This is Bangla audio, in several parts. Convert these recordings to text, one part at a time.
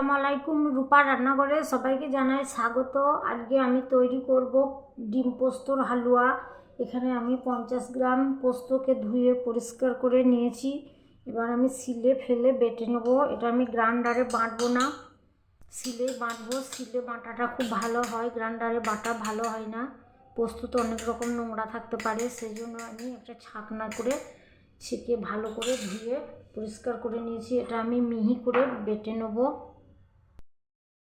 আসসালামু আলাইকুম, রূপা রান্নাঘরে সবাইকে জানাই স্বাগত। আজকে আমি তৈরি করব ডিম পোস্তর হালুয়া। এখানে আমি 50 গ্রাম পোস্তকে ধুয়ে পরিষ্কার করে নিয়েছি। এবার আমি সিলে ফেলে বেটে নেব। এটা আমি গ্রাইন্ডারে বাটবো না, সিলে বাটবো। সিলে বাটাটা খুব ভালো হয়, গ্রাইন্ডারে বাটা ভালো হয় না। পোস্ত তো অনেক রকম নোংরা থাকতে পারে, সেই জন্য আমি একটা ছাকনা করে ছেঁকে ভালো করে ধুয়ে পরিষ্কার করে নিয়েছি। এটা আমি মিহি করে বেটে নেব।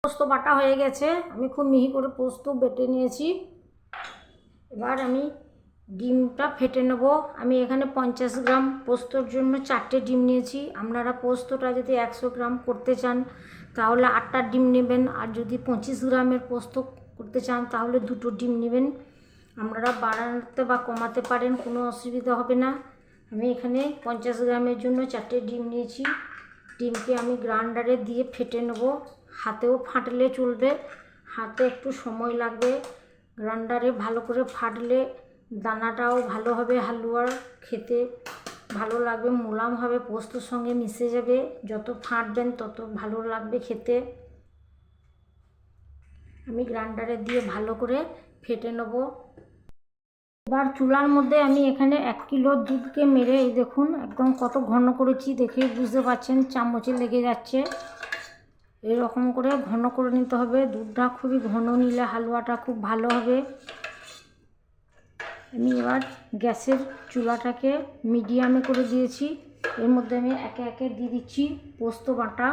পোস্ত বাটা হয়ে গেছে, আমি খুব মিহি করে পোস্ত বেটে নিয়েছি। এবার আমি ডিমটা ফেটে নেব। আমি এখানে 50 গ্রাম পোস্তর জন্য 4টে ডিম নিয়েছি। আপনারা পোস্তটা যদি 100 গ্রাম করতে চান তাহলে 8টা ডিম নেবেন, আর যদি 25 গ্রামের পোস্ত করতে চান তাহলে 2টো ডিম নেবেন। আপনারা বাড়াতে বা কমাতে পারেন, কোনো অসুবিধা হবে না। আমি এখানে 50 গ্রামের জন্য 4টে ডিম নিয়েছি। ডিমকে আমি গ্রাইন্ডারে দিয়ে ফেটে নেব। হাতেও ফাটলে চলবে, হাতে একটু সময় লাগবে। গ্রাইন্ডারে ভালো করে ফাটলে দানাটাও ভালো হবে, হালুয়ার খেতে ভালো লাগবে, মোলাম হবে, পোস্তর সঙ্গে মিশে যাবে। যত ফাটবেন তত ভালো লাগবে খেতে। আমি গ্রাইন্ডারে দিয়ে ভালো করে ফেটে নেব। এবার চুলার মধ্যে আমি এখানে 1 কিলো দুধকে মেরে, এই দেখুন একদম কত ঘন করেছি, দেখে বুঝতে পারছেন, চামচে লেগে যাচ্ছে। এরকম করে ঘন করে নিতে হবে। দুধটা খুবই ঘন নিলে হালুয়াটা খুব ভালো হবে। আমি এবার গ্যাসের চুলাটাকে মিডিয়ামে করে দিয়েছি। এর মধ্যে আমি একে একে দিয়ে দিচ্ছি পোস্ত বাটা।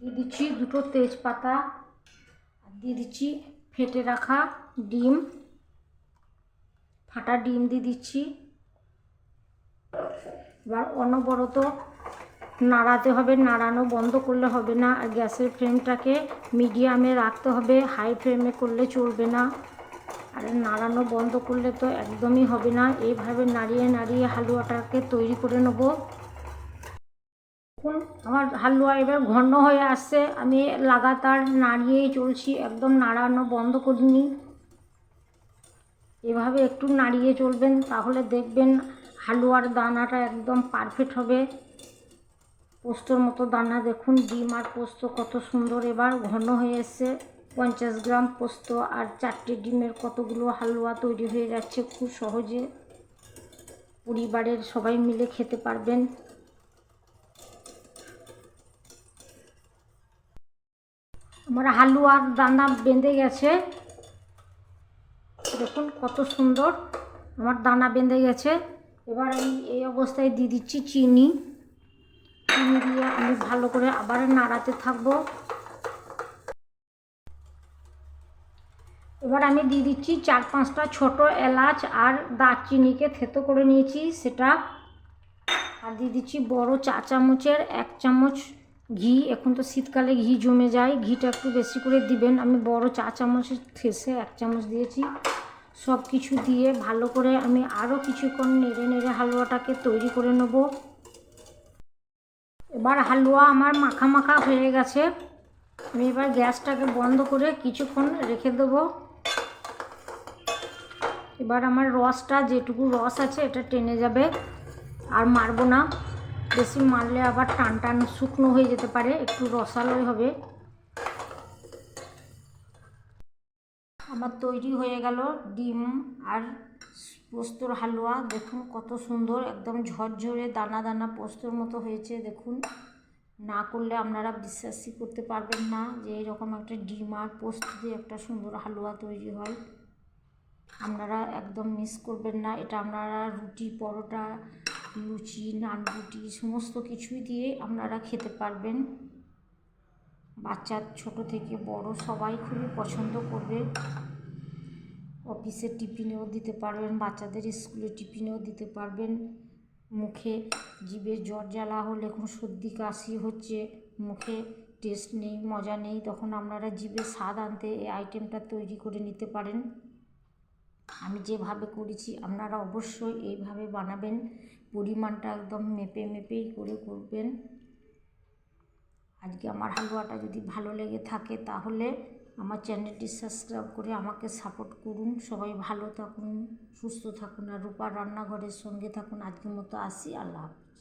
দিয়ে দিচ্ছি 2টো তেজপাতা, আর দিয়ে দিচ্ছি ফেটে রাখা ডিম, ফাটা ডিম দিয়ে দিচ্ছি। এবার অনবরত নাড়াতে হবে, নাড়ানো বন্ধ করলে হবে না। আর গ্যাসের ফ্লেমটাকে মিডিয়ামে রাখতে হবে, হাই ফ্লেমে করলে চলবে না। আর নাড়ানো বন্ধ করলে তো একদমই হবে না। এইভাবে নাড়িয়ে নাড়িয়ে হালুয়াটাকে তৈরি করে নেব। দেখুন আমার হালুয়া এবার ঘন হয়ে আসছে, আমি লাগাতার নাড়িয়েই চলছি, একদম নাড়ানো বন্ধ করিনি। এভাবে একটু নাড়িয়ে চলবেন, তাহলে দেখবেন হালুয়ার দানাটা একদম পারফেক্ট হবে, পোস্তর মতো দানা। দেখুন ডিম আর পোস্ত কত সুন্দর এবার ঘন হয়ে এসছে। 50 গ্রাম পোস্ত আর 4টে ডিমের কতগুলো হালুয়া তৈরি হয়ে যাচ্ছে খুব সহজে। পরিবারের সবাই মিলে খেতে পারবেন। আমার হালুয়ার দানা বেঁধে গেছে, দেখুন কত সুন্দর আমার দানা বেঁধে গেছে। এবার আমি এই অবস্থায় দিয়ে দিচ্ছি চিনি। চিনি দিয়ে আমি ভালো করে আবার নাড়াতে থাকবো। এবার আমি দিয়ে দিচ্ছি 4-5টা ছোট এলাচ আর দারচিনিকে থেতো করে নিয়েছি সেটা। আর দিয়ে দিচ্ছি বড় চা চামচের 1 চামচ ঘি। এখন তো শীতকালে ঘি জমে যায়, ঘিটা একটু বেশি করে দিবেন। আমি বড় চা চামচের ঠেসে 1 চামচ দিয়েছি। সব কিছু দিয়ে ভালো করে আমি আরও কিছুক্ষণ নেড়ে নেড়ে হালুয়াটাকে তৈরি করে নেব। এবার হালুয়া আমার মাখা মাখা হয়ে গেছে। আমি এবার গ্যাসটাকে বন্ধ করে কিছুক্ষণ রেখে দেবো। এবার আমার রসটা, যেটুকু রস আছে এটা টেনে যাবে, আর মারবো না। বেশি মারলে আবার টান টান শুকনো হয়ে যেতে পারে, একটু রসালোই হবে। আমার তৈরি হয়ে গেল ডিম আর পোস্তর হালুয়া। দেখুন কত সুন্দর, একদম ঝরঝরে দানা দানা পোস্তর মতো হয়েছে। দেখুন, না করলে আপনারা বিশ্বাসই করতে পারবেন না যে এরকম একটা ডিম আর পোস্ত দিয়ে একটা সুন্দর হালুয়া তৈরি হয়। আপনারা একদম মিস করবেন না। এটা আপনারা রুটি, পরোটা, লুচি, নান রুটি সমস্ত কিছুই দিয়ে আপনারা খেতে পারবেন। বাচ্চার ছোট থেকে বড় সবাই খুবই পছন্দ করবে। অফিসের টিফিনেও দিতে পারবেন, বাচ্চাদের স্কুলের টিফিনেও দিতে পারবেন। মুখে জিভে জ্বর জ্বালা হলে, এখন সর্দি কাশি হচ্ছে, মুখে টেস্ট নেই, মজা নেই, তখন আপনারা জিভে স্বাদ আনতে এই আইটেমটা তৈরি করে নিতে পারেন। আমি যেভাবে করেছি আপনারা অবশ্যই এইভাবে বানাবেন। পরিমাণটা একদম মেপে মেপেই করে করবেন। আজকে আমার হালুয়াটা যদি ভালো লেগে থাকে তাহলে আমার চ্যানেলটি সাবস্ক্রাইব করে আমাকে সাপোর্ট করুন। সবাই ভালো থাকুন, সুস্থ থাকুন, আর রূপার রান্নাঘরের সঙ্গে থাকুন। আজকের মতো আসি, আল্লাহ হাফেজ।